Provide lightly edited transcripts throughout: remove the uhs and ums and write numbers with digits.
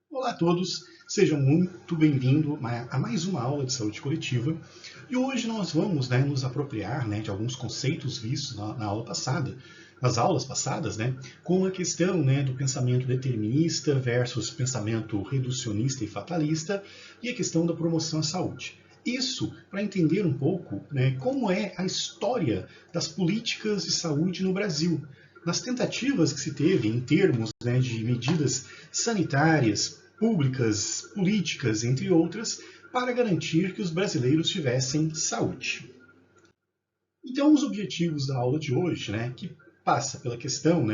Olá a todos, sejam muito bem-vindos a mais uma aula de saúde coletiva. E hoje nós vamos nos apropriar de alguns conceitos vistos na aula passada, nas aulas passadas, com a questão do pensamento determinista versus pensamento reducionista e fatalista e a questão da promoção à saúde. Isso para entender um pouco como é a história das políticas de saúde no Brasil, nas tentativas que se teve em termos de medidas sanitárias, públicas, políticas, entre outras, para garantir que os brasileiros tivessem saúde. Então, os objetivos da aula de hoje, que passa pela questão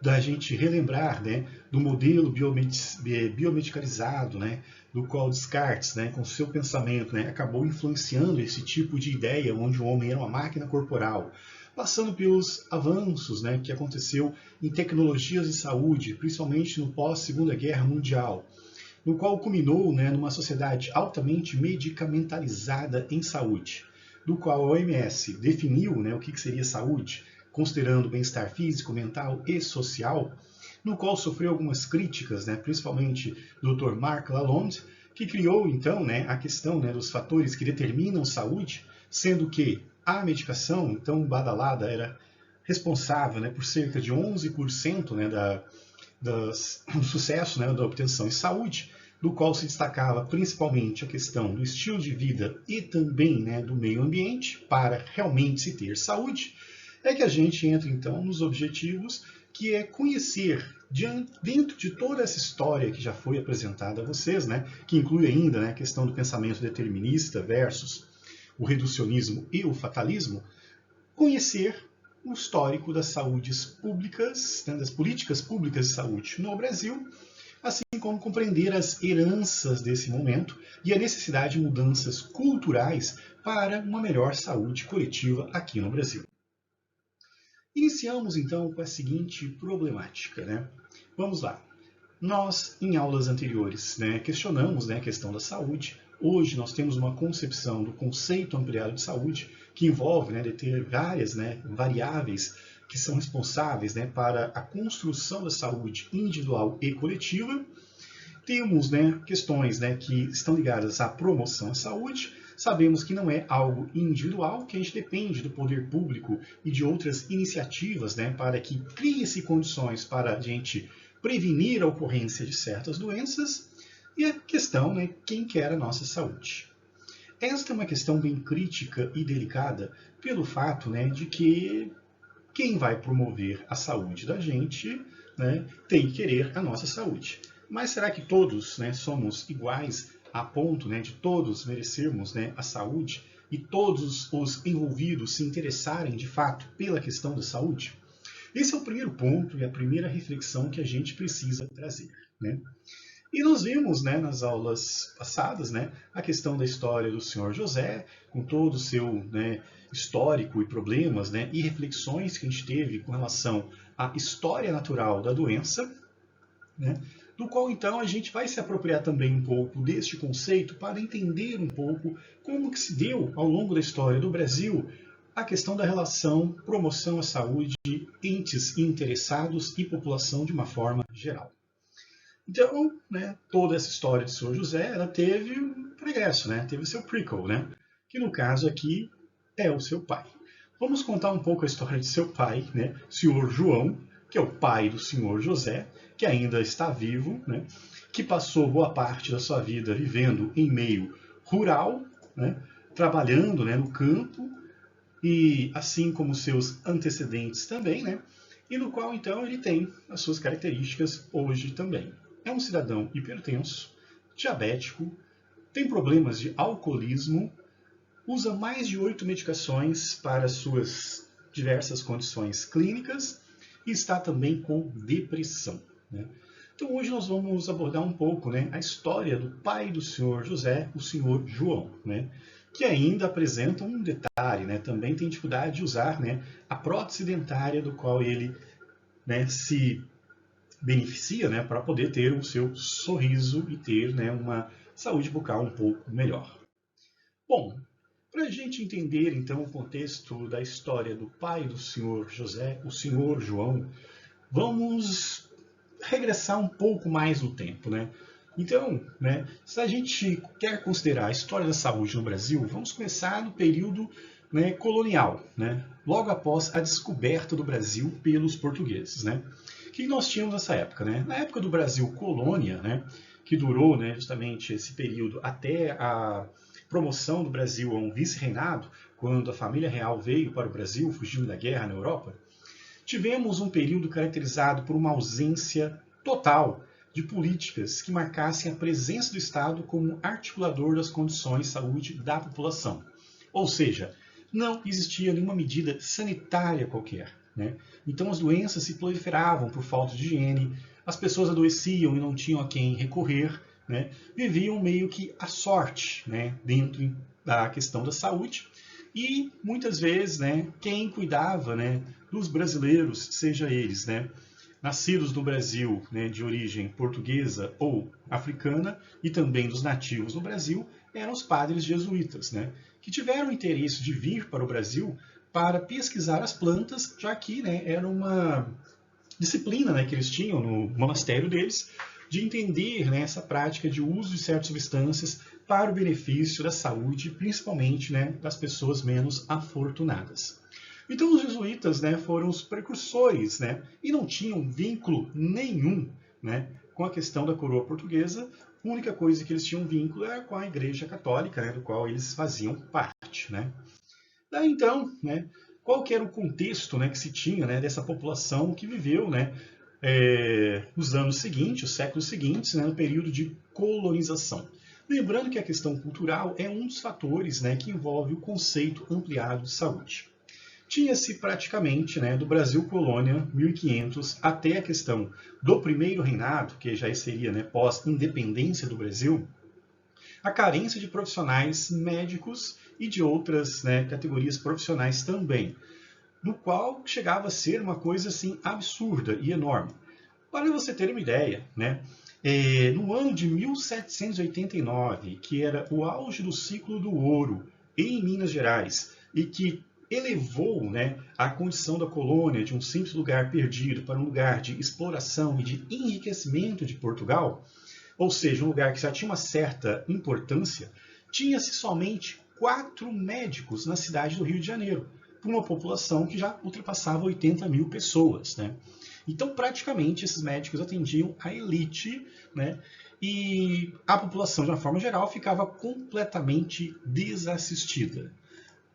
da gente relembrar do modelo biomedicalizado, do qual Descartes, com seu pensamento, acabou influenciando esse tipo de ideia onde o homem era uma máquina corporal, passando pelos avanços que aconteceu em tecnologias de saúde, principalmente no pós-Segunda Guerra Mundial, no qual culminou numa sociedade altamente medicamentalizada em saúde, do qual a OMS definiu o que seria saúde, considerando o bem-estar físico, mental e social, no qual sofreu algumas críticas, principalmente do Dr. Marc Lalonde, que criou então a questão dos fatores que determinam saúde, sendo que a medicação, então badalada, era responsável por cerca de 11% do sucesso da obtenção de saúde, do qual se destacava principalmente a questão do estilo de vida e também do meio ambiente, para realmente se ter saúde, é que a gente entra então nos objetivos, que é conhecer, dentro de toda essa história que já foi apresentada a vocês, que inclui ainda a questão do pensamento determinista versus o reducionismo e o fatalismo, conhecer o histórico das saúdes públicas, das políticas públicas de saúde no Brasil, assim como compreender as heranças desse momento e a necessidade de mudanças culturais para uma melhor saúde coletiva aqui no Brasil. Iniciamos então com a seguinte problemática. Vamos lá. Nós, em aulas anteriores, questionamos a questão da saúde. Hoje nós temos uma concepção do conceito ampliado de saúde, que envolve ter várias variáveis que são responsáveis para a construção da saúde individual e coletiva. Temos questões que estão ligadas à promoção à saúde. Sabemos que não é algo individual, que a gente depende do poder público e de outras iniciativas para que crie-se condições para a gente prevenir a ocorrência de certas doenças. E a questão, quem quer a nossa saúde? Esta é uma questão bem crítica e delicada pelo fato de que quem vai promover a saúde da gente tem que querer a nossa saúde. Mas será que todos somos iguais a ponto de todos merecermos a saúde e todos os envolvidos se interessarem de fato pela questão da saúde? Esse é o primeiro ponto e a primeira reflexão que a gente precisa trazer. E nós vimos nas aulas passadas a questão da história do Senhor José, com todo o seu histórico e problemas e reflexões que a gente teve com relação à história natural da doença, do qual então a gente vai se apropriar também um pouco deste conceito para entender um pouco como que se deu ao longo da história do Brasil a questão da relação promoção à saúde, entes interessados e população de uma forma geral. Então, toda essa história de São José, ela teve um progresso, teve o seu prequel, que no caso aqui é o seu pai. Vamos contar um pouco a história de seu pai, Senhor João, que é o pai do Senhor José, que ainda está vivo, que passou boa parte da sua vida vivendo em meio rural, trabalhando no campo, e assim como seus antecedentes também, e no qual então ele tem as suas características hoje também. É um cidadão hipertenso, diabético, tem problemas de alcoolismo, usa mais de 8 medicações para suas diversas condições clínicas e está também com depressão. Então hoje nós vamos abordar um pouco a história do pai do Senhor José, o Senhor João, que ainda apresenta um detalhe, também tem dificuldade de usar a prótese dentária do qual ele se beneficia para poder ter o seu sorriso e ter uma saúde bucal um pouco melhor. Bom, para a gente entender então o contexto da história do pai do Senhor José, o Senhor João, vamos regressar um pouco mais no tempo. Então, né, se a gente quer considerar a história da saúde no Brasil, vamos começar no período, né, colonial, né, logo após a descoberta do Brasil pelos portugueses. Né. O que nós tínhamos nessa época? Né? Na época do Brasil colônia, né, que durou, né, justamente esse período até a promoção do Brasil a um vice-reinado, quando a família real veio para o Brasil, fugindo da guerra na Europa, tivemos um período caracterizado por uma ausência total de políticas que marcassem a presença do Estado como articulador das condições de saúde da população. Ou seja, não existia nenhuma medida sanitária qualquer. Né? Então as doenças se proliferavam por falta de higiene, as pessoas adoeciam e não tinham a quem recorrer, né? Viviam meio que à sorte, né, dentro da questão da saúde. E muitas vezes, né, quem cuidava, né, dos brasileiros, seja eles, né, nascidos no Brasil, né, de origem portuguesa ou africana, e também dos nativos no Brasil, eram os padres jesuítas, né, que tiveram interesse de vir para o Brasil para pesquisar as plantas, já que, né, era uma disciplina, né, que eles tinham no monastério deles, de entender, né, essa prática de uso de certas substâncias para o benefício da saúde, principalmente, né, das pessoas menos afortunadas. Então os jesuítas, né, foram os precursores, né, e não tinham vínculo nenhum, né, com a questão da coroa portuguesa. A única coisa que eles tinham vínculo era com a Igreja Católica, né, do qual eles faziam parte. Né. Daí então, né, qual que era o contexto, né, que se tinha, né, dessa população que viveu, né, nos anos seguintes, os séculos seguintes, né, no período de colonização. Lembrando que a questão cultural é um dos fatores, né, que envolve o conceito ampliado de saúde. Tinha-se praticamente, né, do Brasil colônia 1500 até a questão do primeiro reinado, que já seria, né, pós-independência do Brasil, a carência de profissionais médicos e de outras, né, categorias profissionais também, no qual chegava a ser uma coisa assim absurda e enorme. Para você ter uma ideia, né, no ano de 1789, que era o auge do ciclo do ouro em Minas Gerais, e que elevou, né, a condição da colônia de um simples lugar perdido para um lugar de exploração e de enriquecimento de Portugal, ou seja, um lugar que já tinha uma certa importância, tinha-se somente 4 médicos na cidade do Rio de Janeiro, para uma população que já ultrapassava 80 mil pessoas. Né? Então, praticamente, esses médicos atendiam a elite, né? E a população, de uma forma geral, ficava completamente desassistida.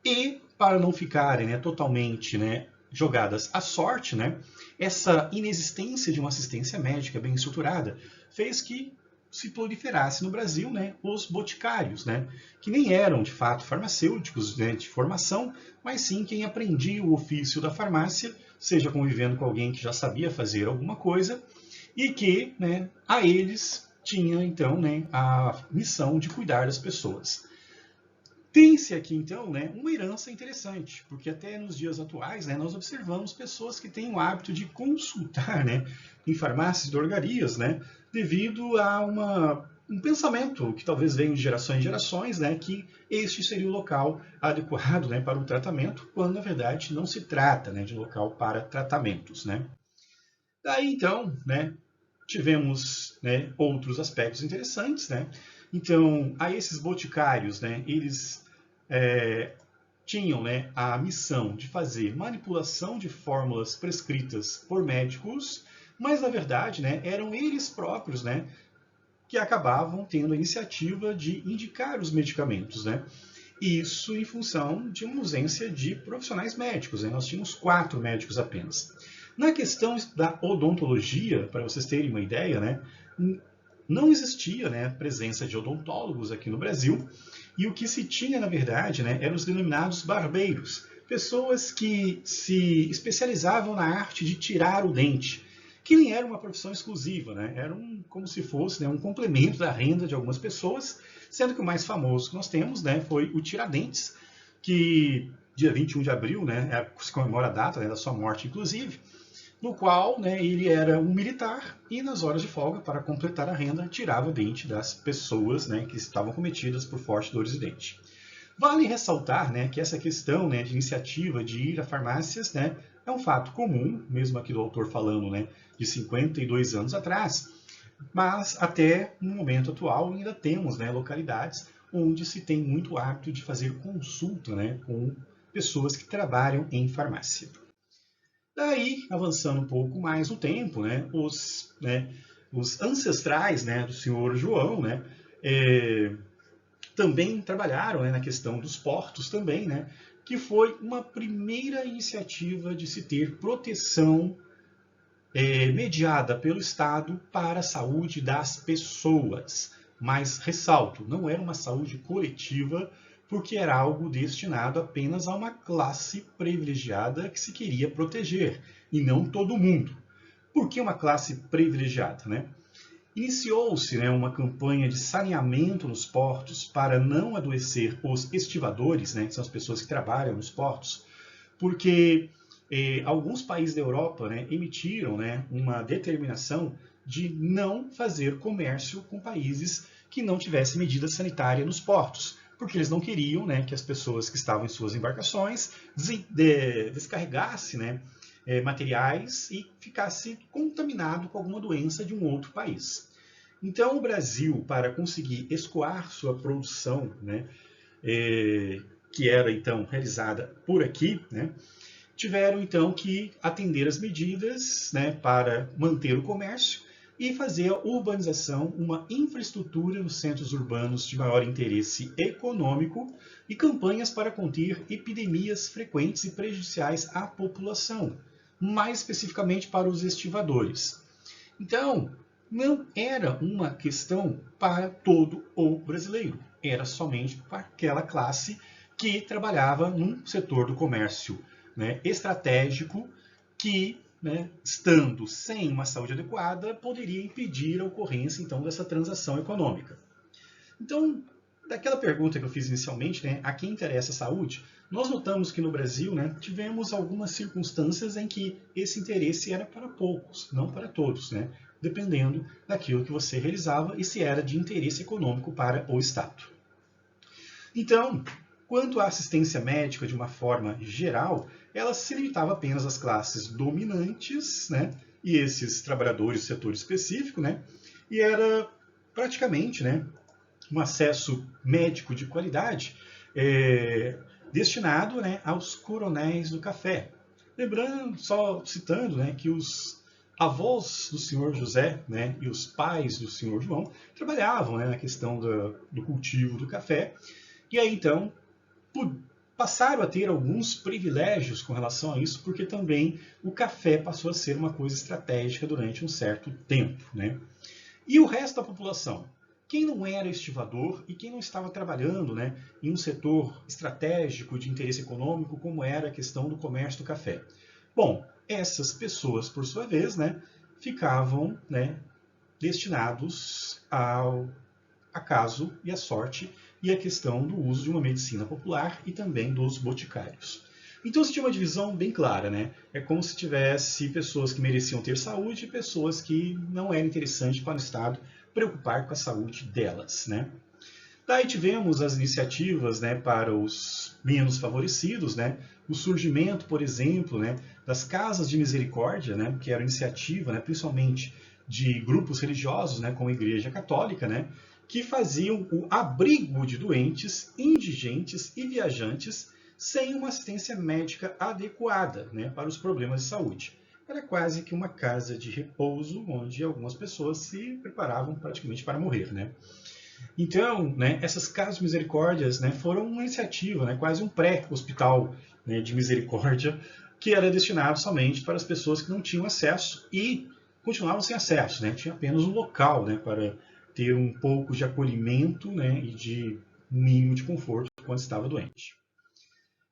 E, para não ficarem, né, totalmente, né, jogadas à sorte, né, essa inexistência de uma assistência médica bem estruturada fez que se proliferasse no Brasil, né, os boticários, né, que nem eram de fato farmacêuticos, né, de formação, mas sim quem aprendia o ofício da farmácia, seja convivendo com alguém que já sabia fazer alguma coisa e que, né, a eles tinha então, né, a missão de cuidar das pessoas. Tem-se aqui, então, né, uma herança interessante, porque até nos dias atuais, né, nós observamos pessoas que têm o hábito de consultar, né, em farmácias e drogarias, né, devido a um pensamento que talvez venha de gerações em gerações, né, que este seria o local adequado, né, para o tratamento, quando na verdade não se trata, né, de local para tratamentos. Né. Daí então, né, tivemos, né, outros aspectos interessantes. Né. Então, a esses boticários, né, eles tinham, né, a missão de fazer manipulação de fórmulas prescritas por médicos, mas na verdade, né, eram eles próprios, né, que acabavam tendo a iniciativa de indicar os medicamentos. Né. Isso em função de uma ausência de profissionais médicos. Né. Nós tínhamos 4 médicos apenas. Na questão da odontologia, para vocês terem uma ideia, né, não existia, né, a presença de odontólogos aqui no Brasil, e o que se tinha, na verdade, né, eram os denominados barbeiros, pessoas que se especializavam na arte de tirar o dente, que nem era uma profissão exclusiva, né, era como se fosse, né, um complemento da renda de algumas pessoas, sendo que o mais famoso que nós temos, né, foi o Tiradentes, que dia 21 de abril, né, se comemora a data, né, da sua morte, inclusive, no qual, né, ele era um militar e nas horas de folga, para completar a renda, tirava o dente das pessoas, né, que estavam cometidas por fortes dores de dente. Vale ressaltar, né, que essa questão, né, de iniciativa de ir a farmácias, né, é um fato comum, mesmo aqui do autor falando, né, de 52 anos atrás, Mas até no momento atual ainda temos, né, localidades onde se tem muito hábito de fazer consulta, né, com pessoas que trabalham em farmácia. Daí, avançando um pouco mais no tempo, os ancestrais, né, do senhor João, né, também trabalharam, né, na questão dos portos também, né, que foi uma primeira iniciativa de se ter proteção mediada pelo Estado para a saúde das pessoas. Mas ressalto, não era uma saúde coletiva, porque era algo destinado apenas a uma classe privilegiada que se queria proteger, e não todo mundo. Por que uma classe privilegiada, né? Iniciou-se, né, uma campanha de saneamento nos portos para não adoecer os estivadores, né, que são as pessoas que trabalham nos portos, porque alguns países da Europa, né, emitiram, né, uma determinação de não fazer comércio com países que não tivessem medida sanitária nos portos, porque eles não queriam, né, que as pessoas que estavam em suas embarcações descarregassem, né, materiais e ficasse contaminado com alguma doença de um outro país. Então, o Brasil, para conseguir escoar sua produção, né, que era então realizada por aqui, né, tiveram então que atender as medidas, né, para manter o comércio e fazer a urbanização, uma infraestrutura nos centros urbanos de maior interesse econômico e campanhas para conter epidemias frequentes e prejudiciais à população, mais especificamente para os estivadores. Então, não era uma questão para todo o brasileiro, era somente para aquela classe que trabalhava num setor do comércio, né, estratégico que, né, estando sem uma saúde adequada, poderia impedir a ocorrência então dessa transação econômica. Então, daquela pergunta que eu fiz inicialmente, né, a quem interessa a saúde, nós notamos que no Brasil, né, tivemos algumas circunstâncias em que esse interesse era para poucos, não para todos, né, dependendo daquilo que você realizava e se era de interesse econômico para o Estado. Então, quanto à assistência médica de uma forma geral, ela se limitava apenas às classes dominantes, né, e esses trabalhadores do setor específico, né, e era praticamente, né, um acesso médico de qualidade destinado, né, aos coronéis do café. Lembrando, só citando, né, que os avós do senhor José, né, e os pais do senhor João trabalhavam, né, na questão do cultivo do café, e aí então passaram a ter alguns privilégios com relação a isso, porque também o café passou a ser uma coisa estratégica durante um certo tempo, né? E o resto da população? Quem não era estivador e quem não estava trabalhando, né, em um setor estratégico de interesse econômico, como era a questão do comércio do café? Bom, essas pessoas, por sua vez, né, ficavam, né, destinados ao acaso e à sorte e a questão do uso de uma medicina popular e também dos boticários. Então se tinha uma divisão bem clara, né? É como se tivesse pessoas que mereciam ter saúde e pessoas que não era interessante para o Estado preocupar com a saúde delas, né? Daí tivemos as iniciativas, né, para os menos favorecidos, né? O surgimento, por exemplo, né, das casas de misericórdia, né, que era iniciativa, né, principalmente de grupos religiosos, né, como a Igreja Católica, né, que faziam o abrigo de doentes, indigentes e viajantes sem uma assistência médica adequada, né, para os problemas de saúde. Era quase que uma casa de repouso onde algumas pessoas se preparavam praticamente para morrer, né? Então, né, essas casas de misericórdias, né, foram uma iniciativa, né, quase um pré-hospital, né, de misericórdia, que era destinado somente para as pessoas que não tinham acesso e continuavam sem acesso, né, tinha apenas um local, né, para ter um pouco de acolhimento, né, e de um mínimo de conforto quando estava doente.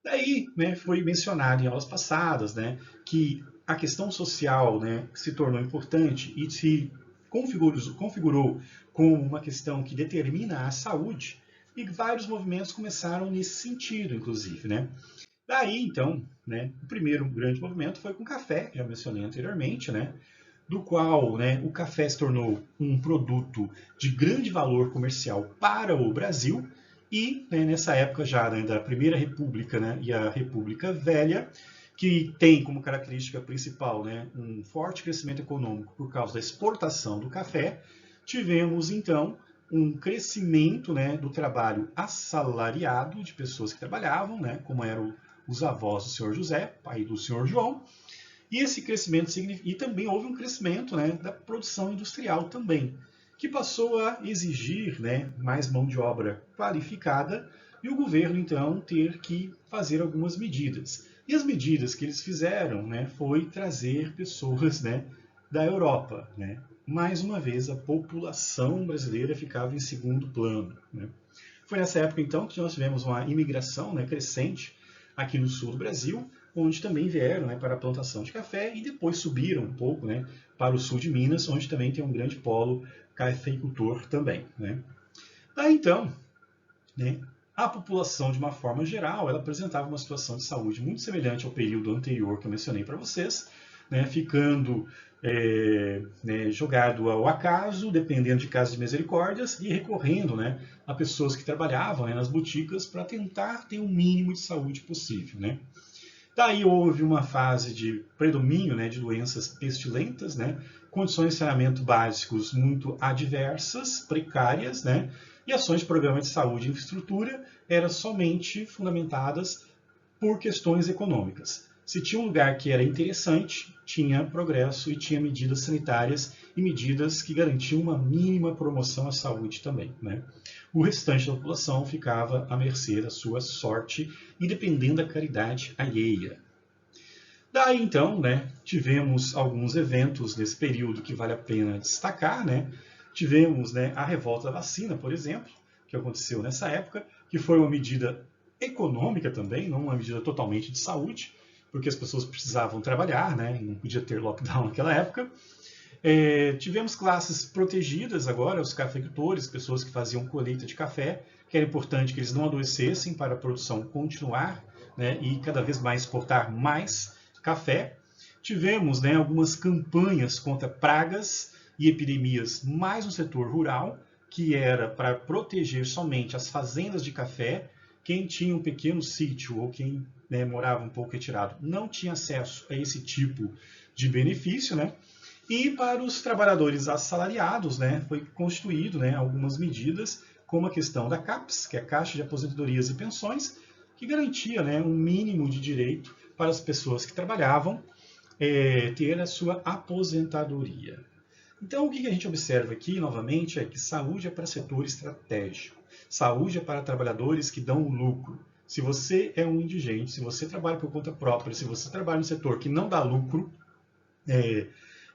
Daí, né, foi mencionado em aulas passadas, né, que a questão social, né, se tornou importante e se configurou como uma questão que determina a saúde, e vários movimentos começaram nesse sentido, inclusive, né. Daí, então, né, o primeiro grande movimento foi com o café, que já mencionei anteriormente, né, do qual, né, o café se tornou um produto de grande valor comercial para o Brasil, e, né, nessa época já, né, da Primeira República, né, e a República Velha, que tem como característica principal, né, um forte crescimento econômico por causa da exportação do café, tivemos então um crescimento, né, do trabalho assalariado de pessoas que trabalhavam, né, como eram os avós do senhor José, pai do senhor João, e esse crescimento e também houve um crescimento, né, da produção industrial também, que passou a exigir, né, mais mão de obra qualificada e o governo então ter que fazer algumas medidas. E as medidas que eles fizeram, né, foi trazer pessoas, né, da Europa, né. Mais uma vez a população brasileira ficava em segundo plano, né. Foi nessa época então que nós tivemos uma imigração, né, crescente aqui no sul do Brasil, onde também vieram, né, para a plantação de café e depois subiram um pouco, né, para o sul de Minas, onde também tem um grande polo cafeicultor também, né. Daí então, né, a população de uma forma geral, ela apresentava uma situação de saúde muito semelhante ao período anterior que eu mencionei para vocês, né, ficando né, jogado ao acaso, dependendo de casos de misericórdias e recorrendo, né, a pessoas que trabalhavam, né, nas boticas para tentar ter o mínimo de saúde possível, né. Daí houve uma fase de predomínio, né, de doenças pestilentas, né, condições de saneamento básicos muito adversas, precárias, né, e ações de programa de saúde e infraestrutura eram somente fundamentadas por questões econômicas. Se tinha um lugar que era interessante, tinha progresso e tinha medidas sanitárias e medidas que garantiam uma mínima promoção à saúde também, né? O restante da população ficava à mercê da sua sorte e dependendo da caridade alheia. Daí então, né, tivemos alguns eventos nesse período que vale a pena destacar, né? Tivemos, né, a revolta da vacina, por exemplo, que aconteceu nessa época, que foi uma medida econômica também, não uma medida totalmente de saúde, porque as pessoas precisavam trabalhar, né? Não podia ter lockdown naquela época. Tivemos classes protegidas agora, os cafeicultores, pessoas que faziam colheita de café, que era importante que eles não adoecessem para a produção continuar, né, e cada vez mais exportar mais café. Tivemos, né, algumas campanhas contra pragas e epidemias mais no setor rural, que era para proteger somente as fazendas de café. Quem tinha um pequeno sítio ou quem, né, morava um pouco retirado não tinha acesso a esse tipo de benefício, né? E para os trabalhadores assalariados, né, foi constituído, né, algumas medidas, como a questão da CAPES, que é a Caixa de Aposentadorias e Pensões, que garantia, né, um mínimo de direito para as pessoas que trabalhavam ter a sua aposentadoria. Então, o que a gente observa aqui, novamente, é que saúde é para setor estratégico. Saúde é para trabalhadores que dão lucro. Se você é um indigente, se você trabalha por conta própria, se você trabalha no setor que não dá lucro,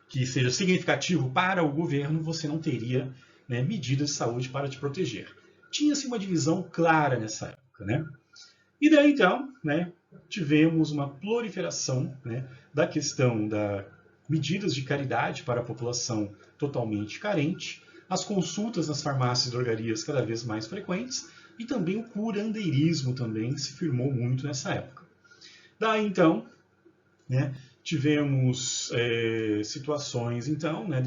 que seja significativo para o governo, você não teria, né, medidas de saúde para te proteger. Tinha-se uma divisão clara nessa época, né? E daí, então, né, tivemos uma proliferação, né, da questão das medidas de caridade para a população totalmente carente, as consultas nas farmácias e drogarias cada vez mais frequentes, e também o curandeirismo também se firmou muito nessa época. Daí, então, né, tivemos situações, então, né,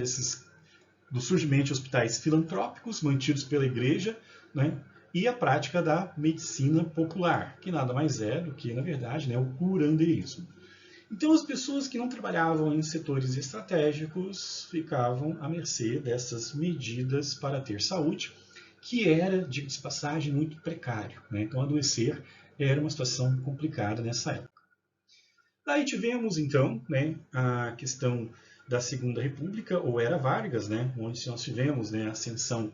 do surgimento de hospitais filantrópicos mantidos pela igreja, né, e a prática da medicina popular, que nada mais é do que, na verdade, né, o curandeirismo. Então, as pessoas que não trabalhavam em setores estratégicos ficavam à mercê dessas medidas para ter saúde, que era, diga-se de passagem, muito precário, né? Então, adoecer era uma situação complicada nessa época. Daí tivemos, então, né, a questão da Segunda República, ou Era Vargas, né, onde nós tivemos, né, a ascensão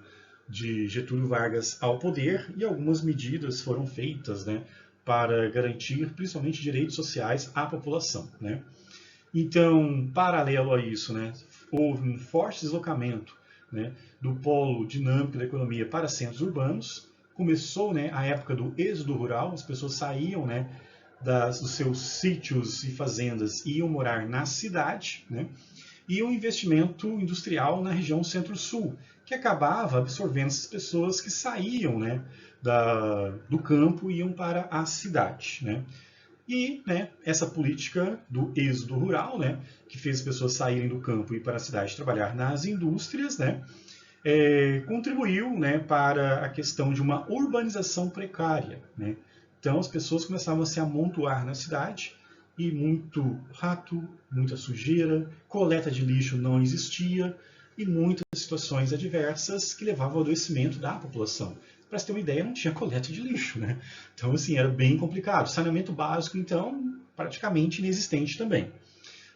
de Getúlio Vargas ao poder e algumas medidas foram feitas, né, para garantir principalmente direitos sociais à população, né. Então, paralelo a isso, né, houve um forte deslocamento, né, do polo dinâmico da economia para centros urbanos. Começou, né, a época do êxodo rural, as pessoas saíam, né, dos seus sítios e fazendas e iam morar na cidade, né, e um investimento industrial na região centro-sul, que acabava absorvendo essas pessoas que saíam, né, do campo e iam para a cidade, né. E, né, essa política do êxodo rural, né, que fez as pessoas saírem do campo e ir para a cidade trabalhar nas indústrias, né, contribuiu, né, para a questão de uma urbanização precária, né. Então as pessoas começavam a se amontoar na cidade e muito rato, muita sujeira, coleta de lixo não existia e muitas situações adversas que levavam ao adoecimento da população. Para você ter uma ideia, não tinha coleta de lixo, né? Então, assim, era bem complicado. Saneamento básico, então, praticamente inexistente também.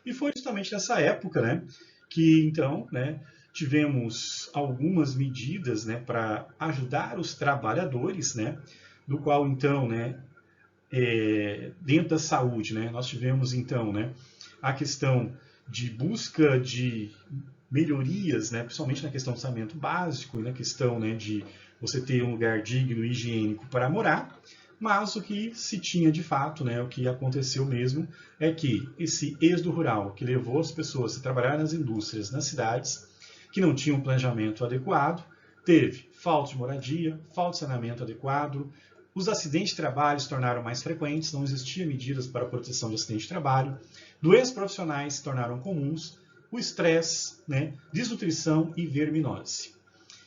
E foi justamente nessa época, né, que, então, né, tivemos algumas medidas, né, para ajudar os trabalhadores, né, do qual, então, né, dentro da saúde, né, nós tivemos, então, né, a questão de busca de melhorias, né, principalmente na questão do saneamento básico, na questão, né, de você ter um lugar digno e higiênico para morar, mas o que se tinha de fato, né, o que aconteceu mesmo, é que esse êxodo rural que levou as pessoas a trabalhar nas indústrias, nas cidades, que não tinham um planejamento adequado, teve falta de moradia, falta de saneamento adequado, os acidentes de trabalho se tornaram mais frequentes, não existiam medidas para a proteção de acidente de trabalho, doenças profissionais se tornaram comuns, o estresse, né, desnutrição e verminose.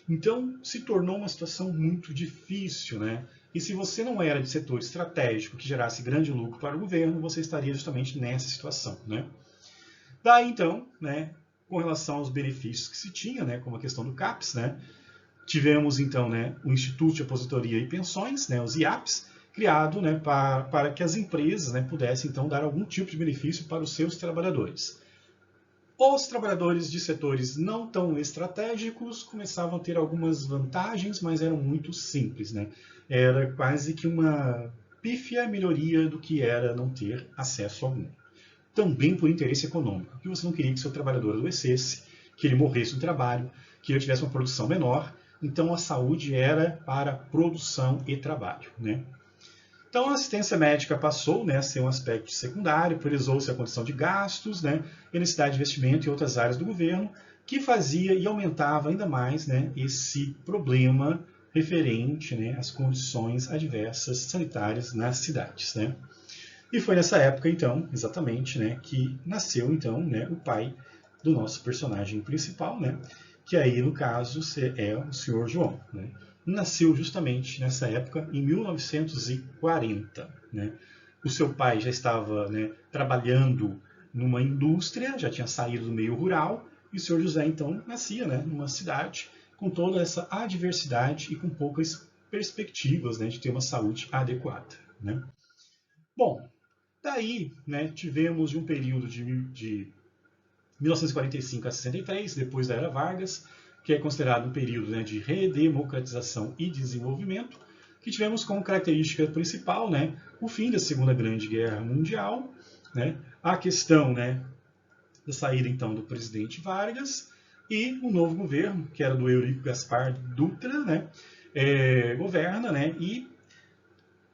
Então, se tornou uma situação muito difícil, né? E se você não era de setor estratégico que gerasse grande lucro para o governo, você estaria justamente nessa situação, né? Daí, então, né, com relação aos benefícios que se tinha, né, como a questão do CAPES, né, tivemos, então, né, o Instituto de Aposentadoria e Pensões, né, os IAPs, criado, né, para que as empresas, né, pudessem, então, dar algum tipo de benefício para os seus trabalhadores. Os trabalhadores de setores não tão estratégicos começavam a ter algumas vantagens, mas eram muito simples, né? Era quase que uma pífia melhoria do que era não ter acesso algum. Também por interesse econômico, porque você não queria que seu trabalhador adoecesse, que ele morresse no trabalho, que ele tivesse uma produção menor. Então a saúde era para produção e trabalho, né? Então, a assistência médica passou, né, a ser um aspecto secundário, priorizou-se a condição de gastos, né, e a necessidade de investimento em outras áreas do governo, que fazia e aumentava ainda mais, né, esse problema referente, né, às condições adversas sanitárias nas cidades, né. E foi nessa época, então, exatamente, né, que nasceu, então, né, o pai do nosso personagem principal, né, que aí, no caso, é o Sr. João, né. Nasceu justamente nessa época, em 1940. Né? O seu pai já estava, né, trabalhando numa indústria, já tinha saído do meio rural, e o Sr. José, então, nascia, né, numa cidade com toda essa adversidade e com poucas perspectivas, né, de ter uma saúde adequada. Né? Bom, daí, né, tivemos um período de 1945 a 63, depois da Era Vargas, que é considerado um período, né, de redemocratização e desenvolvimento, que tivemos como característica principal, né, o fim da Segunda Grande Guerra Mundial, né, a questão, né, da saída então do presidente Vargas e o novo governo, que era do Eurico Gaspar Dutra, né, governa, né, e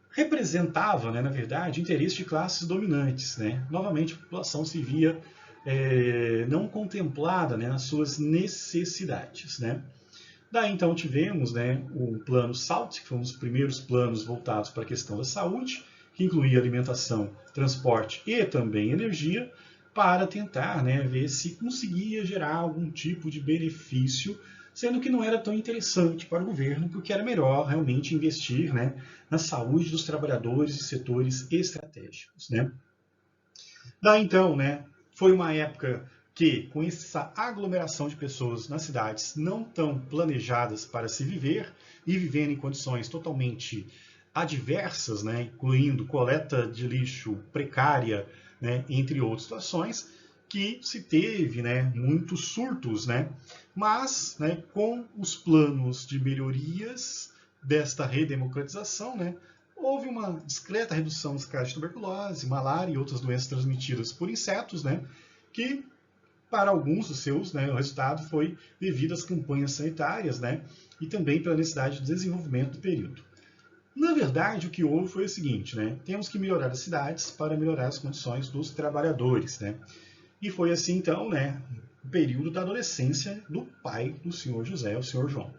representava, né, na verdade, interesses de classes dominantes. Né? Novamente, a população se via não contemplada, né, nas suas necessidades. Né? Daí, então, tivemos, né, o plano SALT, que foi um dos primeiros planos voltados para a questão da saúde, que incluía alimentação, transporte e também energia, para tentar, né, ver se conseguia gerar algum tipo de benefício, sendo que não era tão interessante para o governo, porque era melhor realmente investir, né, na saúde dos trabalhadores e setores estratégicos. Né? Daí, então, né, foi uma época que, com essa aglomeração de pessoas nas cidades não tão planejadas para se viver e vivendo em condições totalmente adversas, né, incluindo coleta de lixo precária, né, entre outras situações, que se teve, né, muitos surtos, né, mas, né, com os planos de melhorias desta redemocratização, né, houve uma discreta redução dos casos de tuberculose, malária e outras doenças transmitidas por insetos, né, que para alguns dos seus, né, o resultado foi devido às campanhas sanitárias, né, e também pela necessidade de desenvolvimento do período. Na verdade, o que houve foi o seguinte, né, temos que melhorar as cidades para melhorar as condições dos trabalhadores. Né, e foi assim, então, né, o período da adolescência do pai do senhor José, o senhor João.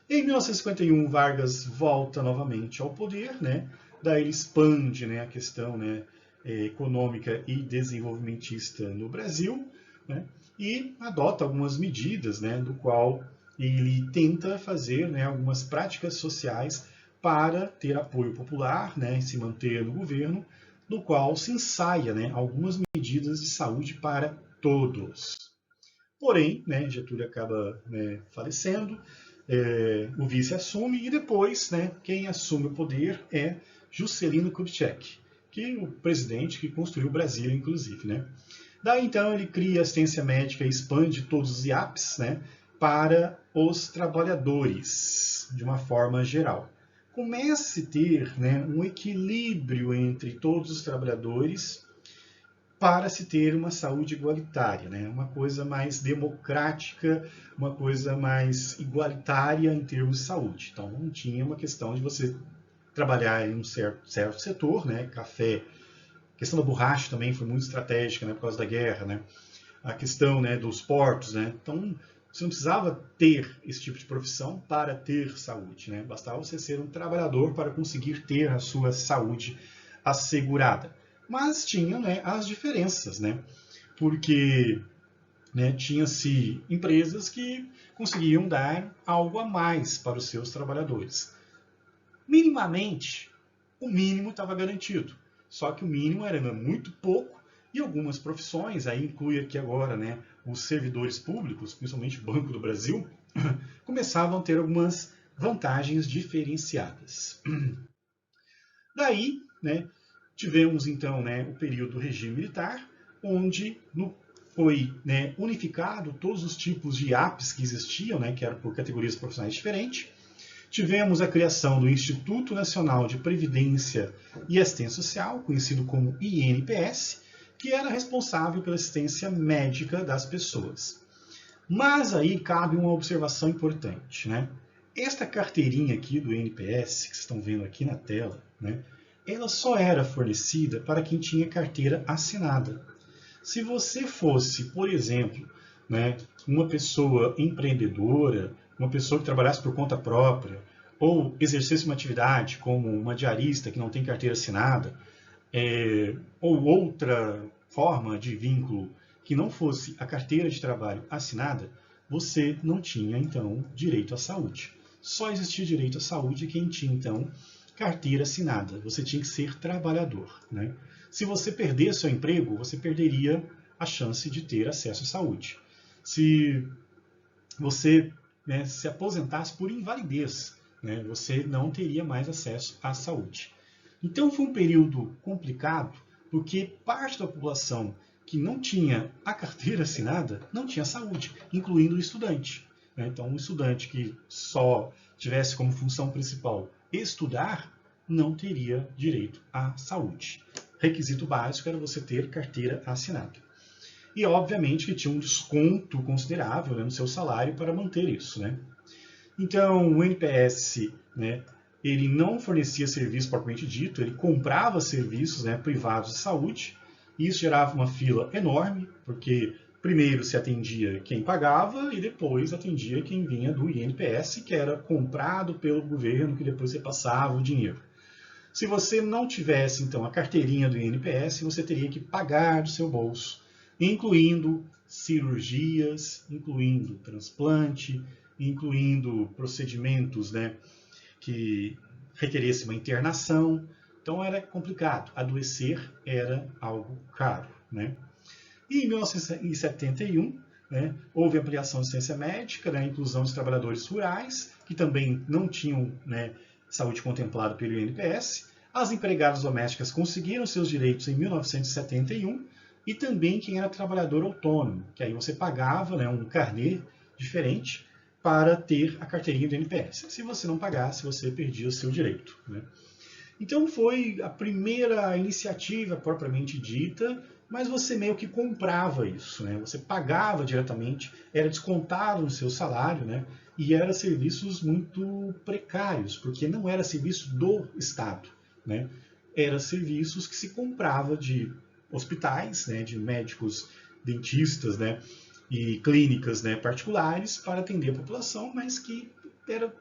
Em 1951, Vargas volta novamente ao poder, né? Daí ele expande, né, a questão, né, econômica e desenvolvimentista no Brasil, né? E adota algumas medidas, né, do qual ele tenta fazer, né, algumas práticas sociais para ter apoio popular, né, e se manter no governo, do qual se ensaia, né, algumas medidas de saúde para todos. Porém, né, Getúlio acaba, né, falecendo, o vice assume e depois, né, quem assume o poder é Juscelino Kubitschek, que é o presidente que construiu Brasília, inclusive, né. Daí então ele cria assistência médica e expande todos os IAPs, né, para os trabalhadores, de uma forma geral. Começa a se ter, né, um equilíbrio entre todos os trabalhadores para se ter uma saúde igualitária, né? Uma coisa mais democrática, uma coisa mais igualitária em termos de saúde. Então não tinha uma questão de você trabalhar em um certo setor, né? Café, a questão da borracha também foi muito estratégica, né? Por causa da guerra, né? A questão, né, dos portos, né? Então você não precisava ter esse tipo de profissão para ter saúde, né? Bastava você ser um trabalhador para conseguir ter a sua saúde assegurada. Mas tinha, né, as diferenças, né? Porque, né, tinha-se empresas que conseguiam dar algo a mais para os seus trabalhadores. Minimamente, o mínimo estava garantido. Só que o mínimo era muito pouco e algumas profissões, aí inclui aqui agora, né, os servidores públicos, principalmente o Banco do Brasil, começavam a ter algumas vantagens diferenciadas. Daí, né, tivemos então, né, o período do regime militar, onde foi, né, unificado todos os tipos de IAPs que existiam, né, que eram por categorias profissionais diferentes. Tivemos a criação do Instituto Nacional de Previdência e Assistência Social, conhecido como INPS, que era responsável pela assistência médica das pessoas. Mas aí cabe uma observação importante, né? Esta carteirinha aqui do INPS, que vocês estão vendo aqui na tela, né, ela só era fornecida para quem tinha carteira assinada. Se você fosse, por exemplo, né, uma pessoa empreendedora, uma pessoa que trabalhasse por conta própria, ou exercesse uma atividade como uma diarista que não tem carteira assinada, ou outra forma de vínculo que não fosse a carteira de trabalho assinada, você não tinha, então, direito à saúde. Só existia direito à saúde quem tinha, então, carteira assinada. Você tinha que ser trabalhador, né? Se você perdesse seu emprego, você perderia a chance de ter acesso à saúde. Se você, né, se aposentasse por invalidez, né, você não teria mais acesso à saúde. Então foi um período complicado, porque parte da população que não tinha a carteira assinada não tinha saúde, incluindo o estudante. Então, um estudante que só tivesse como função principal estudar, não teria direito à saúde. Requisito básico era você ter carteira assinada. E, obviamente, que tinha um desconto considerável, né, no seu salário para manter isso, né? Então, o NPS, né, ele não fornecia serviço propriamente dito, ele comprava serviços, né, privados de saúde, e isso gerava uma fila enorme, porque primeiro se atendia quem pagava e depois atendia quem vinha do INPS, que era comprado pelo governo, que depois repassava o dinheiro. Se você não tivesse, então, a carteirinha do INPS, você teria que pagar do seu bolso, incluindo cirurgias, incluindo transplante, incluindo procedimentos, né, que requeresse uma internação. Então era complicado. Adoecer era algo caro, né? E em 1971, né, houve ampliação de assistência médica, né, inclusão dos trabalhadores rurais, que também não tinham, né, saúde contemplada pelo INPS. As empregadas domésticas conseguiram seus direitos em 1971 e também quem era trabalhador autônomo, que aí você pagava, né, um carnê diferente para ter a carteirinha do INPS. Se você não pagasse, você perdia o seu direito, né? Então foi a primeira iniciativa propriamente dita, mas você meio que comprava isso, né? Você pagava diretamente, era descontado no seu salário, né? E eram serviços muito precários, porque não era serviço do Estado, né? Eram serviços que se comprava de hospitais, né? De médicos, dentistas, né? E clínicas, né? Particulares para atender a população, mas que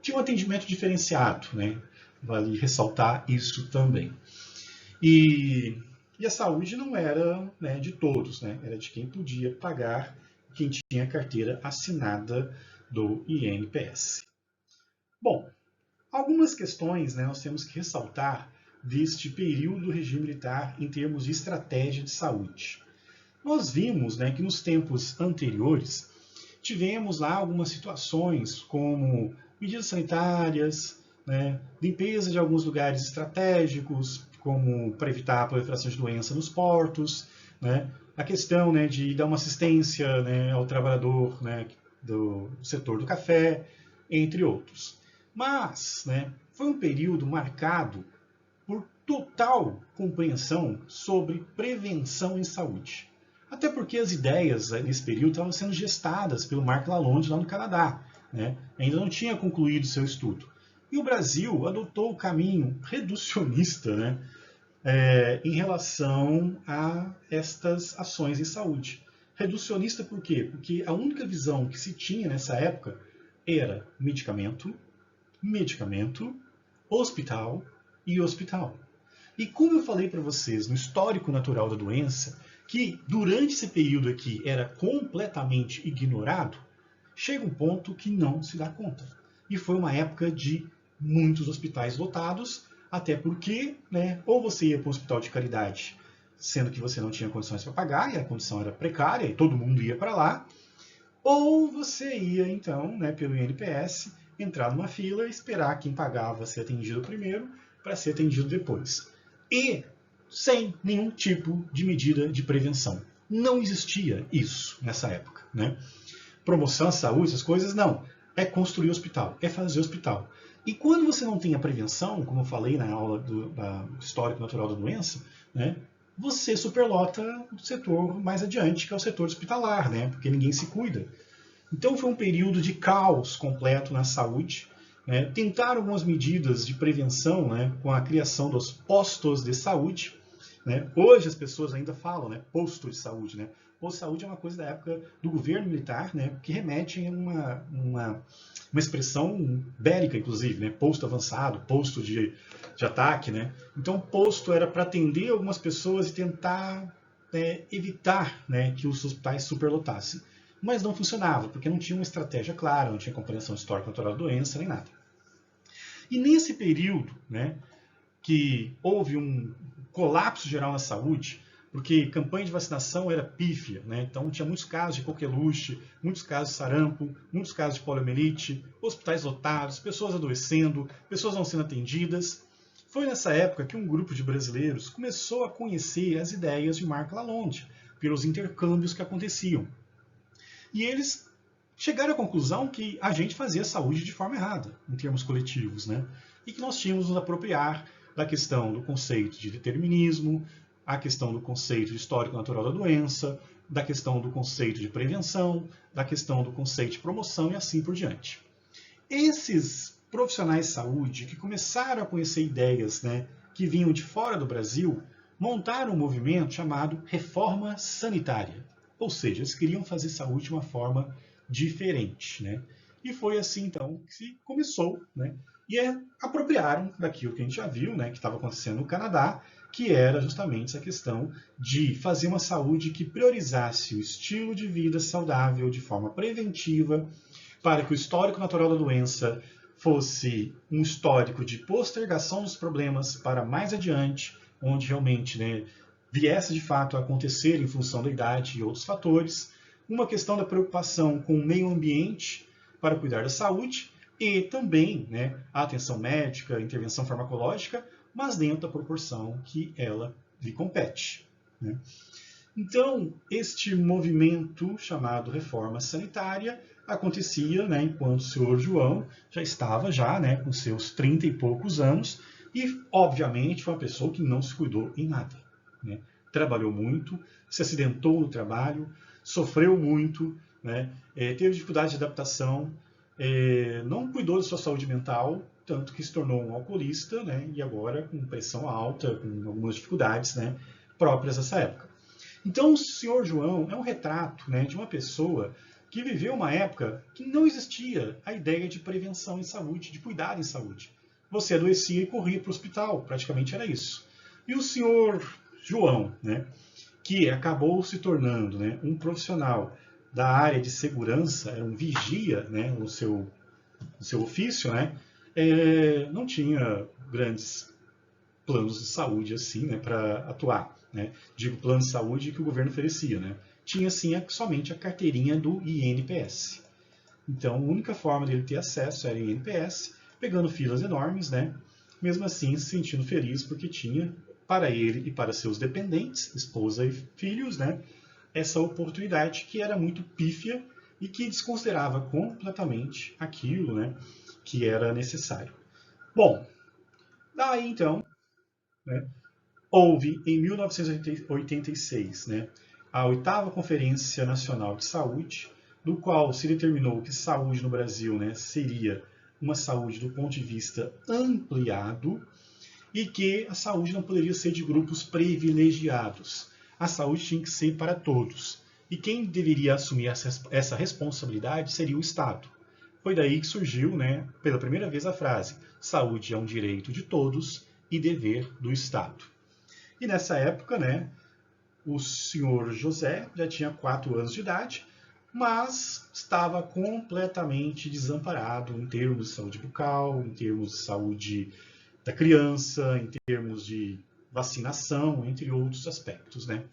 tinha um atendimento diferenciado, né? Vale ressaltar isso também. E a saúde não era, né, de todos, né? Era de quem podia pagar, quem tinha a carteira assinada do INPS. Bom, algumas questões, né, nós temos que ressaltar deste período do regime militar em termos de estratégia de saúde. Nós vimos, né, que nos tempos anteriores tivemos lá algumas situações como medidas sanitárias, né, limpeza de alguns lugares estratégicos, como para evitar a proliferação de doença nos portos, né, a questão, né, de dar uma assistência, né, ao trabalhador, né, do setor do café, entre outros. Mas, né, foi um período marcado por total compreensão sobre prevenção em saúde. Até porque as ideias nesse período estavam sendo gestadas pelo Marc Lalonde lá no Canadá, né? Ainda não tinha concluído seu estudo. E o Brasil adotou o caminho reducionista, né? Em relação a estas ações em saúde. Reducionista por quê? Porque a única visão que se tinha nessa época era medicamento, medicamento, hospital e hospital. E como eu falei para vocês no histórico natural da doença, que durante esse período aqui era completamente ignorado, chega um ponto que não se dá conta. E foi uma época de muitos hospitais lotados, até porque, né, ou você ia para um hospital de caridade, sendo que você não tinha condições para pagar, e a condição era precária, e todo mundo ia para lá, ou você ia, então, né, pelo INPS, entrar numa fila e esperar quem pagava ser atendido primeiro para ser atendido depois. E sem nenhum tipo de medida de prevenção. Não existia isso nessa época, né? Promoção à saúde, essas coisas, não. É construir hospital, é fazer hospital. E quando você não tem a prevenção, como eu falei na aula do histórico natural da doença, né, você superlota o setor mais adiante, que é o setor hospitalar, né, porque ninguém se cuida. Então foi um período de caos completo na saúde. Né, tentaram algumas medidas de prevenção, né, com a criação dos postos de saúde. Né. Hoje as pessoas ainda falam, né, posto de saúde. Né. Posto de saúde é uma coisa da época do governo militar, né, que remete a uma expressão bélica, inclusive, né, posto avançado, posto de ataque. Né. Então, posto era para atender algumas pessoas e tentar evitar, né, que os hospitais superlotassem. Mas não funcionava, porque não tinha uma estratégia clara, não tinha compreensão histórica natural da doença, nem nada. E nesse período, né, que houve um colapso geral na saúde, porque campanha de vacinação era pífia, né? Então tinha muitos casos de coqueluche, muitos casos de sarampo, muitos casos de poliomielite, hospitais lotados, pessoas adoecendo, pessoas não sendo atendidas. Foi nessa época que um grupo de brasileiros começou a conhecer as ideias de Marc Lalonde, pelos intercâmbios que aconteciam. E eles chegaram à conclusão que a gente fazia saúde de forma errada, em termos coletivos, né? E que nós tínhamos nos apropriar da questão do conceito de determinismo, a questão do conceito de histórico natural da doença, da questão do conceito de prevenção, da questão do conceito de promoção e assim por diante. Esses profissionais de saúde que começaram a conhecer ideias, né, que vinham de fora do Brasil, montaram um movimento chamado Reforma Sanitária. Ou seja, eles queriam fazer saúde de uma forma diferente. Né? E foi assim, então, que se começou. Né? E apropriaram daquilo que a gente já viu, né, que estava acontecendo no Canadá, que era justamente essa questão de fazer uma saúde que priorizasse o estilo de vida saudável de forma preventiva, para que o histórico natural da doença fosse um histórico de postergação dos problemas para mais adiante, onde realmente, né, viesse de fato a acontecer em função da idade e outros fatores, uma questão da preocupação com o meio ambiente para cuidar da saúde e também, né, a atenção médica, a intervenção farmacológica, mas dentro da proporção que ela lhe compete. Né? Então, este movimento chamado Reforma Sanitária acontecia, né, enquanto o senhor João já estava né, com seus 30 e poucos anos e, obviamente, foi uma pessoa que não se cuidou em nada. Né? Trabalhou muito, se acidentou no trabalho, sofreu muito, né? Teve dificuldade de adaptação, não cuidou da sua saúde mental, tanto que se tornou um alcoolista, né? E agora com pressão alta, com algumas dificuldades, né, próprias dessa época. Então o senhor João é um retrato, né, de uma pessoa que viveu uma época que não existia a ideia de prevenção em saúde, de cuidado em saúde. Você adoecia e corria para o hospital, praticamente era isso. E o senhor João, né, que acabou se tornando, né, um profissional da área de segurança, era um vigia, né, no seu ofício, né, não tinha grandes planos de saúde assim, né, para atuar, né? Digo, plano de saúde que o governo oferecia, né? Tinha sim somente a carteirinha do INPS. Então, a única forma dele ter acesso era o INPS, pegando filas enormes, né? Mesmo assim, se sentindo feliz porque tinha para ele e para seus dependentes, esposa e filhos, né, essa oportunidade que era muito pífia e que desconsiderava completamente aquilo, né, que era necessário. Bom, daí então, né, houve em 1986, né, a 8ª Conferência Nacional de Saúde, do qual se determinou que saúde no Brasil, né, seria uma saúde do ponto de vista ampliado e que a saúde não poderia ser de grupos privilegiados. A saúde tinha que ser para todos. E quem deveria assumir essa responsabilidade seria o Estado. Foi daí que surgiu, né, pela primeira vez, a frase: saúde é um direito de todos e dever do Estado. E nessa época, né, o senhor José já tinha 4 anos de idade, mas estava completamente desamparado em termos de saúde bucal, em termos de saúde da criança, em termos de vacinação, entre outros aspectos, né?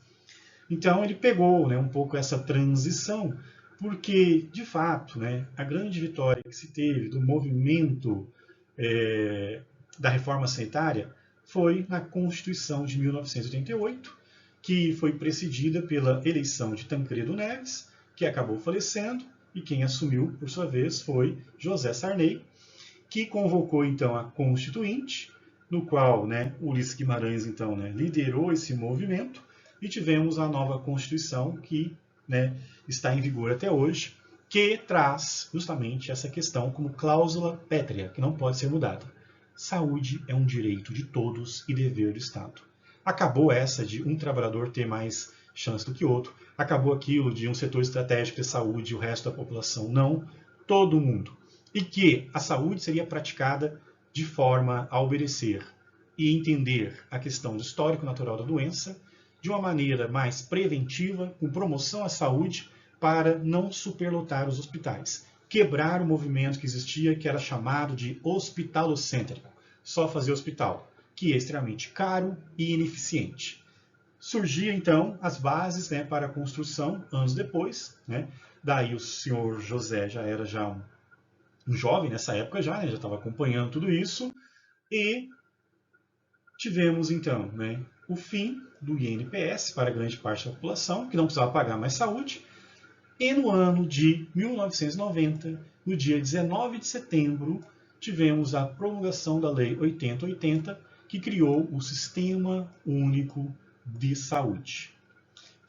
Então ele pegou, né, um pouco essa transição, porque, de fato, né, a grande vitória que se teve do movimento da reforma sanitária foi na Constituição de 1988, que foi precedida pela eleição de Tancredo Neves, que acabou falecendo, e quem assumiu, por sua vez, foi José Sarney, que convocou, então, a Constituinte, no qual, né, Ulisses Guimarães, então, né, liderou esse movimento, e tivemos a nova Constituição, que, né, está em vigor até hoje, que traz justamente essa questão como cláusula pétrea, que não pode ser mudada. Saúde é um direito de todos e dever do Estado. Acabou essa de um trabalhador ter mais chance do que outro, acabou aquilo de um setor estratégico de saúde e o resto da população não, todo mundo. E que a saúde seria praticada de forma a obedecer e entender a questão do histórico natural da doença de uma maneira mais preventiva, com promoção à saúde, para não superlotar os hospitais. Quebrar o movimento que existia, que era chamado de hospitalocêntrico, só fazer hospital, que é extremamente caro e ineficiente. Surgiam, então, as bases, né, para a construção, anos depois, né? Daí o senhor José já era um jovem nessa época já, né, já estava acompanhando tudo isso, e tivemos, então, né, o fim do INPS para grande parte da população, que não precisava pagar mais saúde, e no ano de 1990, no dia 19 de setembro, tivemos a promulgação da Lei 8080, que criou o Sistema Único de Saúde,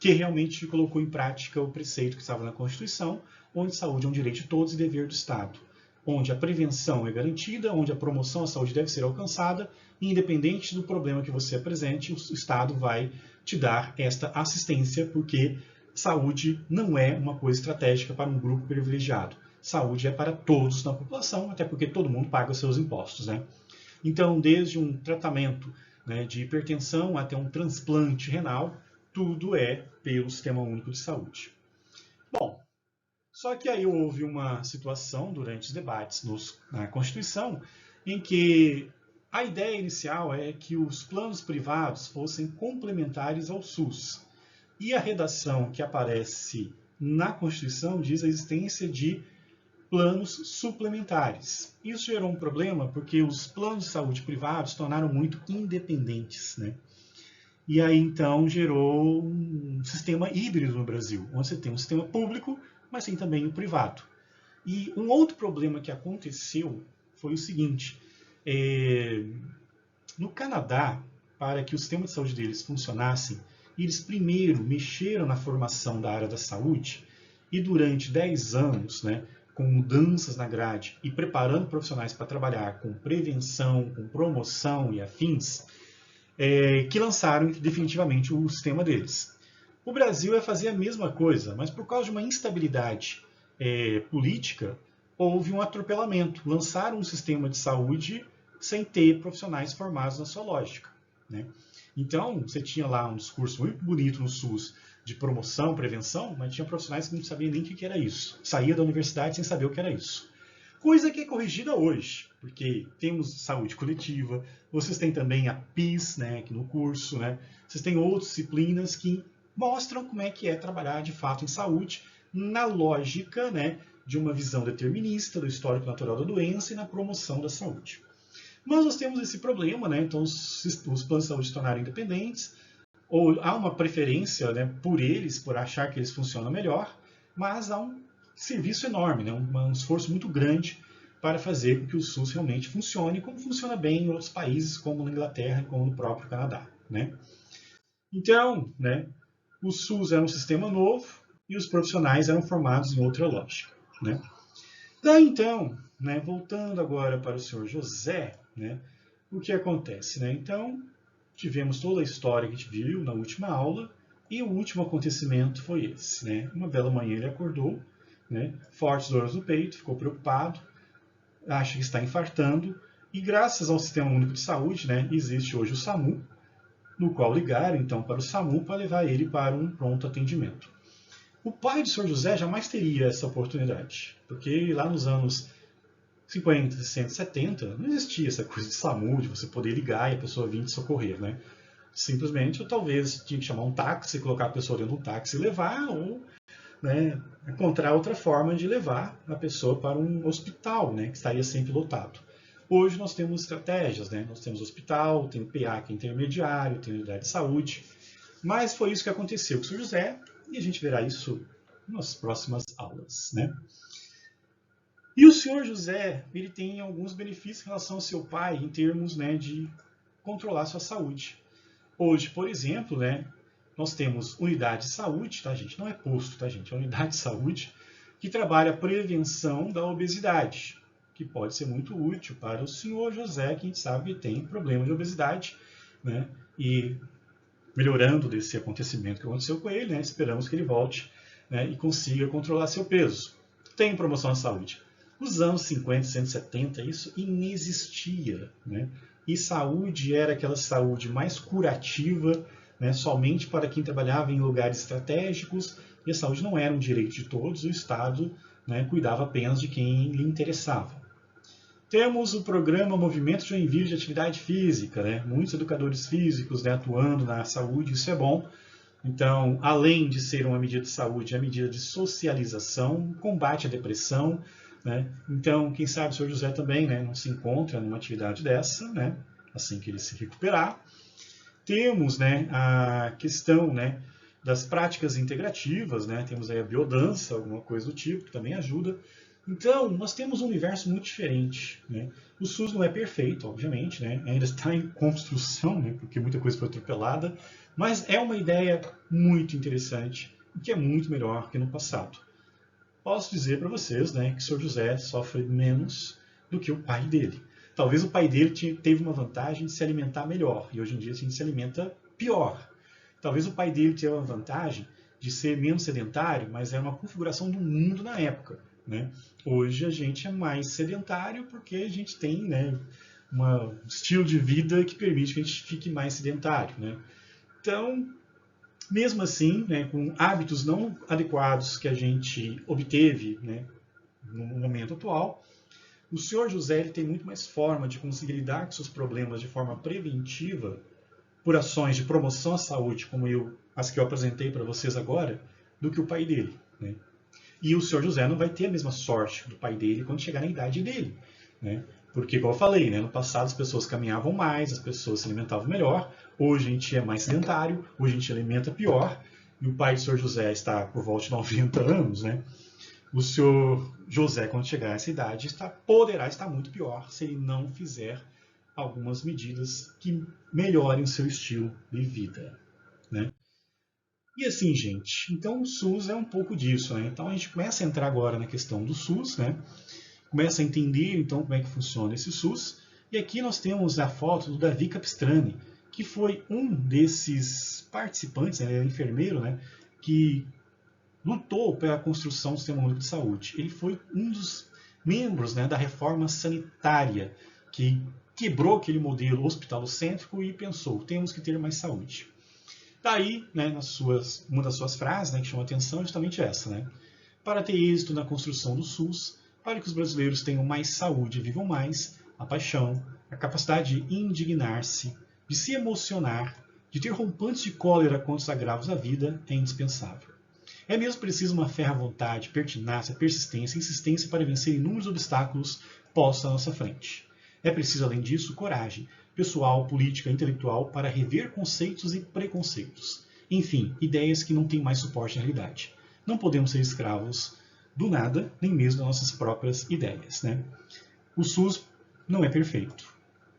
que realmente colocou em prática o preceito que estava na Constituição, onde saúde é um direito de todos e dever do Estado, onde a prevenção é garantida, onde a promoção à saúde deve ser alcançada, e independente do problema que você apresente, o Estado vai te dar esta assistência, porque saúde não é uma coisa estratégica para um grupo privilegiado. Saúde é para todos na população, até porque todo mundo paga os seus impostos, né? Então, desde um tratamento, né, de hipertensão até um transplante renal, tudo é pelo Sistema Único de Saúde. Bom, só que aí houve uma situação durante os debates na Constituição em que a ideia inicial é que os planos privados fossem complementares ao SUS. E a redação que aparece na Constituição diz a existência de planos suplementares. Isso gerou um problema porque os planos de saúde privados se tornaram muito independentes, né? E aí então gerou um sistema híbrido no Brasil, onde você tem um sistema público, mas tem também o privado. E um outro problema que aconteceu foi o seguinte: no Canadá, para que o sistema de saúde deles funcionasse, eles primeiro mexeram na formação da área da saúde e durante 10 anos, né, com mudanças na grade e preparando profissionais para trabalhar com prevenção, com promoção e afins, que lançaram definitivamente o sistema deles. O Brasil ia fazer a mesma coisa, mas por causa de uma instabilidade política, houve um atropelamento. Lançaram um sistema de saúde sem ter profissionais formados na sua lógica, né? Então, você tinha lá um discurso muito bonito no SUS de promoção, prevenção, mas tinha profissionais que não sabiam nem o que era isso. Saía da universidade sem saber o que era isso. Coisa que é corrigida hoje. porque temos saúde coletiva, vocês têm também a PIS, né, aqui no curso, né? Vocês têm outras disciplinas que mostram como é que é trabalhar de fato em saúde, na lógica, né, de uma visão determinista do histórico natural da doença e na promoção da saúde. Mas nós temos esse problema, né? Então os planos de saúde se tornaram independentes, ou há uma preferência, né, por eles, por achar que eles funcionam melhor, mas há um serviço enorme, né, um esforço muito grande para fazer com que o SUS realmente funcione, como funciona bem em outros países, como na Inglaterra e como no próprio Canadá, né? Então, né, o SUS era um sistema novo e os profissionais eram formados em outra lógica, né? Daí então, né, voltando agora para o senhor José, né, o que acontece, né? Então, tivemos toda a história que a gente viu na última aula e o último acontecimento foi esse, né? Uma bela manhã ele acordou, né, fortes dores no peito, ficou preocupado, acha que está infartando e graças ao Sistema Único de Saúde, né, existe hoje o SAMU, no qual ligaram então para o SAMU para levar ele para um pronto atendimento. O pai do Sr. José jamais teria essa oportunidade, porque lá nos anos 50, 60, 70 não existia essa coisa de SAMU, de você poder ligar e a pessoa vir te socorrer, né? Simplesmente, ou talvez tinha que chamar um táxi, colocar a pessoa dentro de um táxi e levar, ou, né, encontrar outra forma de levar a pessoa para um hospital, né, que estaria sempre lotado. Hoje nós temos estratégias, né? Nós temos hospital, tem o PA que é intermediário, tem unidade de saúde, mas foi isso que aconteceu com o Sr. José e a gente verá isso nas próximas aulas, né? E o Sr. José, ele tem alguns benefícios em relação ao seu pai em termos, né, de controlar sua saúde. Hoje, por exemplo, né, nós temos unidade de saúde, tá, gente? Não é posto, tá, gente? É unidade de saúde que trabalha a prevenção da obesidade, que pode ser muito útil para o senhor José, que a gente sabe que tem problema de obesidade, né? E melhorando desse acontecimento que aconteceu com ele, né? Esperamos que ele volte, né, e consiga controlar seu peso. Tem promoção de saúde. Nos anos 50, 170, isso inexistia, né? E saúde era aquela saúde mais curativa, né, somente para quem trabalhava em lugares estratégicos, e a saúde não era um direito de todos, o Estado, né, cuidava apenas de quem lhe interessava. Temos o programa Movimento Joinville de Atividade Física, né? Muitos educadores físicos, né, atuando na saúde, isso é bom. Então, além de ser uma medida de saúde, é uma medida de socialização, combate à depressão, né? Então, quem sabe o Sr. José também, né, não se encontra numa atividade dessa, né, assim que ele se recuperar. Temos, né, a questão, né, das práticas integrativas, né? Temos aí a biodança, alguma coisa do tipo, que também ajuda. Então, nós temos um universo muito diferente, né? O SUS não é perfeito, obviamente, né? Ainda está em construção, né? Porque muita coisa foi atropelada, mas é uma ideia muito interessante e que é muito melhor que no passado. Posso dizer para vocês, né, que o Sr. José sofre menos do que o pai dele. Talvez o pai dele teve uma vantagem de se alimentar melhor, e hoje em dia a gente se alimenta pior. Talvez o pai dele teve uma vantagem de ser menos sedentário, mas era uma configuração do mundo na época, né? Hoje a gente é mais sedentário porque a gente tem, né, um estilo de vida que permite que a gente fique mais sedentário, né? Então, mesmo assim, né, com hábitos não adequados que a gente obteve, né, no momento atual, o Sr. José ele tem muito mais forma de conseguir lidar com seus problemas de forma preventiva por ações de promoção à saúde, como as que eu apresentei para vocês agora, do que o pai dele, né? E o Sr. José não vai ter a mesma sorte do pai dele quando chegar na idade dele, né? Porque, igual eu falei, né, no passado as pessoas caminhavam mais, as pessoas se alimentavam melhor, hoje a gente é mais sedentário, hoje a gente alimenta pior, e o pai do Sr. José está por volta de 90 anos, né? O Sr. José, quando chegar a essa idade, poderá estar muito pior se ele não fizer algumas medidas que melhorem o seu estilo de vida, né? E assim, gente, então o SUS é um pouco disso, né? Então a gente começa a entrar agora na questão do SUS, né? Começa a entender, então, como é que funciona esse SUS. E aqui nós temos a foto do Davi Capistrani, que foi um desses participantes, né? Ele é enfermeiro, né? Que lutou pela construção do Sistema Único de Saúde. Ele foi um dos membros, né, da reforma sanitária, que quebrou aquele modelo hospitalocêntrico e pensou, temos que ter mais saúde. Daí, né, uma das suas frases, né, que chama atenção é justamente essa, né? Para ter êxito na construção do SUS, para que os brasileiros tenham mais saúde e vivam mais, a paixão, a capacidade de indignar-se, de se emocionar, de ter rompantes de cólera contra os agravos da vida é indispensável. É mesmo preciso uma férrea vontade, pertinácia, persistência e insistência para vencer inúmeros obstáculos postos à nossa frente. É preciso, além disso, coragem, pessoal, política, intelectual, para rever conceitos e preconceitos. Enfim, ideias que não têm mais suporte na realidade. Não podemos ser escravos do nada, nem mesmo das nossas próprias ideias, né? O SUS não é perfeito,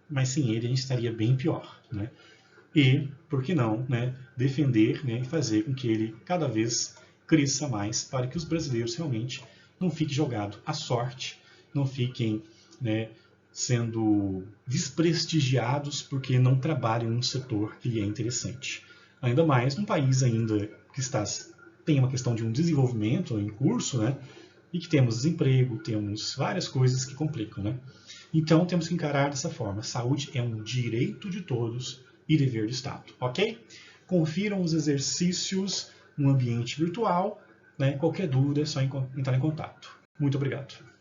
mas sem ele a gente estaria bem pior, né? E, por que não, né, defender, né, e fazer com que ele cada vez cresça mais para que os brasileiros realmente não fiquem jogados à sorte, não fiquem, né, sendo desprestigiados porque não trabalham num setor que é interessante. Ainda mais num país ainda que tem uma questão de um desenvolvimento em curso, né, e que temos desemprego, temos várias coisas que complicam, né? Então temos que encarar dessa forma. Saúde é um direito de todos e dever do Estado, ok? Confiram os exercícios no ambiente virtual, né? Qualquer dúvida é só entrar em contato. Muito obrigado.